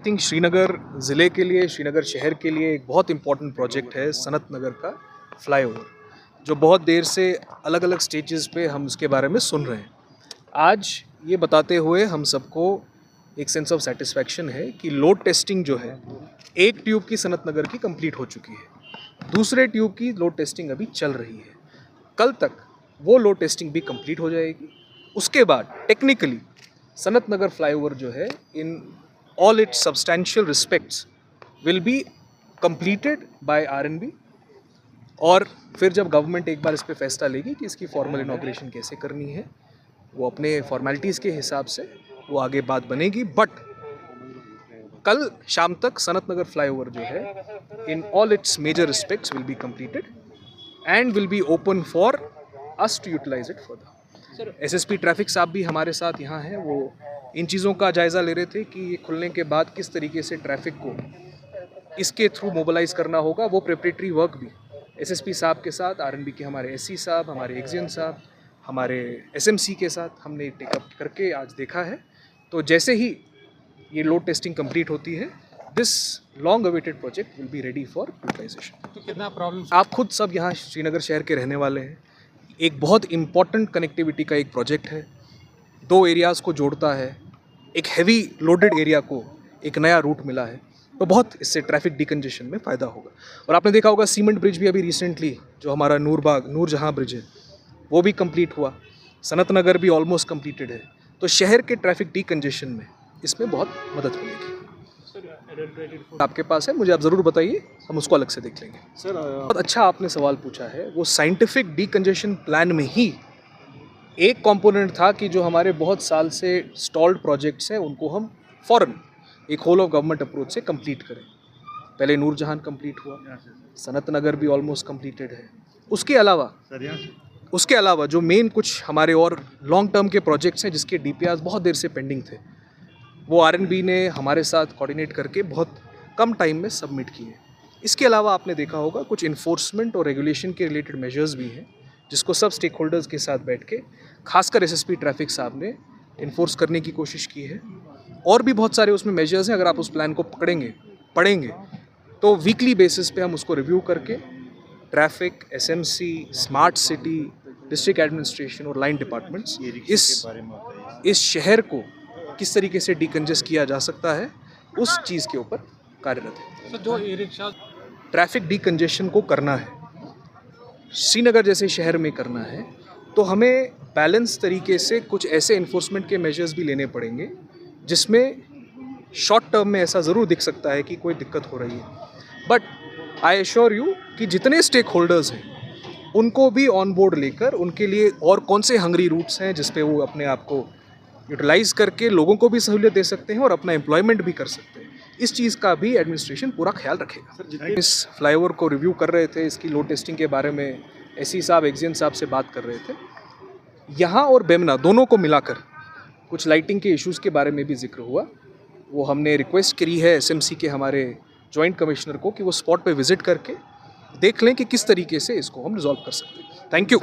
Think Srinagar ज़िले के लिए, श्रीनगर शहर के लिए एक बहुत इम्पॉर्टेंट प्रोजेक्ट है सनत नगर का फ्लाईओवर, जो बहुत देर से अलग अलग स्टेजेस पे हम उसके बारे में सुन रहे हैं। आज ये बताते हुए हम सबको एक सेंस ऑफ सेटिस्फैक्शन है कि लोड टेस्टिंग जो है एक ट्यूब की सनत नगर की कंप्लीट हो चुकी है, दूसरे ट्यूब की लोड टेस्टिंग अभी चल रही है। कल तक वो लोड टेस्टिंग भी कंप्लीट हो जाएगी। उसके बाद टेक्निकली सनत नगर फ्लाईओवर जो है इन all its substantial respects will be completed by R&B। और फिर जब गवर्नमेंट एक बार इस पे फैसला लेगी कि इसकी फॉर्मल इनॉग्रेशन कैसे करनी है, वो अपने फॉर्मेलिटीज़ के हिसाब से वो आगे बात बनेगी। बट कल शाम तक सनत नगर फ्लाईओवर जो है in all its major respects will be completed and will be open for us to utilise it further. SSP traffic साहब भी हमारे साथ यहाँ हैं, वो इन चीज़ों का जायज़ा ले रहे थे कि ये खुलने के बाद किस तरीके से ट्रैफिक को इसके थ्रू मोबिलाइज करना होगा। वो प्रिपरेटरी वर्क भी एसएसपी साहब के साथ, आरएनबी के हमारे एससी साहब, हमारे एक्जियन साहब, हमारे एसएमसी के साथ हमने टेकअप करके आज देखा है। तो जैसे ही ये लोड टेस्टिंग कंप्लीट होती है, this long awaited project will be ready for utilisation. तो कितना प्रॉब्लम, आप खुद सब यहाँ श्रीनगर शहर के रहने वाले हैं। एक बहुत इम्पॉर्टेंट कनेक्टिविटी का एक प्रोजेक्ट है, दो एरियाज़ को जोड़ता है, एक हैवी लोडेड एरिया को एक नया रूट मिला है, तो बहुत इससे ट्रैफिक डिकंजेशन में फ़ायदा होगा। और आपने देखा होगा सीमेंट ब्रिज भी अभी रिसेंटली जो हमारा नूरजहां ब्रिज है वो भी कंप्लीट हुआ, सनत नगर भी ऑलमोस्ट कंप्लीटेड है। तो शहर के ट्रैफिक डिकंजेशन में इसमें बहुत मदद मिलेगी। आपके पास है, मुझे आप ज़रूर बताइए, हम उसको अलग से देख लेंगे। सर बहुत अच्छा आपने सवाल पूछा है। वो साइंटिफिक डिकंजेशन प्लान में ही एक कंपोनेंट था कि जो हमारे बहुत साल से स्टॉल्ड प्रोजेक्ट्स हैं उनको हम फ़ौरन एक होल ऑफ गवर्नमेंट अप्रोच से कंप्लीट करें। पहले नूरजहां कंप्लीट हुआ, सनत नगर भी ऑलमोस्ट कंप्लीटेड है। उसके अलावा जो मेन कुछ हमारे और लॉन्ग टर्म के प्रोजेक्ट्स हैं जिसके डीपीआर बहुत देर से पेंडिंग थे, वो आरएनबी ने हमारे साथ कोऑर्डिनेट करके बहुत कम टाइम में सबमिट किए। इसके अलावा आपने देखा होगा कुछ इन्फोर्समेंट और रेगुलेशन के रिलेटेड मेजर्स भी हैं जिसको सब स्टेक होल्डर्स के साथ बैठ के खासकर एसएसपी ट्रैफिक साहब ने इन्फोर्स करने की कोशिश की है। और भी बहुत सारे उसमें मेजर्स हैं। अगर आप उस प्लान को पढ़ेंगे तो वीकली बेसिस पे हम उसको रिव्यू करके traffic, SMC, smart city, district administration और लाइन डिपार्टमेंट्स इस शहर को किस तरीके से डिकंजेस्ट किया जा सकता है उस चीज़ के ऊपर कार्यरत है। तो जो ई रिक्शा ट्रैफिक डिकंजेशन को करना है, श्रीनगर जैसे शहर में करना है, तो हमें बैलेंस तरीके से कुछ ऐसे इन्फोर्समेंट के मेजर्स भी लेने पड़ेंगे जिसमें शॉर्ट टर्म में ऐसा ज़रूर दिख सकता है कि कोई दिक्कत हो रही है। बट आई एश्योर यू कि जितने स्टेक होल्डर्स हैं उनको भी ऑन बोर्ड लेकर उनके लिए और कौन से हंगरी रूट्स हैं जिस पे वो अपने आप को यूटिलाइज़ करके लोगों को भी सहूलियत दे सकते हैं और अपना एम्प्लॉयमेंट भी कर सकते हैं, इस चीज़ का भी एडमिनिस्ट्रेशन पूरा ख्याल रखेगा। इस फ्लाईओवर को रिव्यू कर रहे थे, इसकी लोड टेस्टिंग के बारे में एससी साहब, एक्जियन साहब से बात कर रहे थे। यहाँ और बेमना दोनों को मिलाकर कुछ लाइटिंग के इश्यूज़ के बारे में भी जिक्र हुआ। वो हमने रिक्वेस्ट करी है एसएमसी के हमारे जॉइंट कमिश्नर को कि वो स्पॉट पे विजिट करके देख लें कि किस तरीके से इसको हम रिजॉल्व कर सकते हैं। Thank you.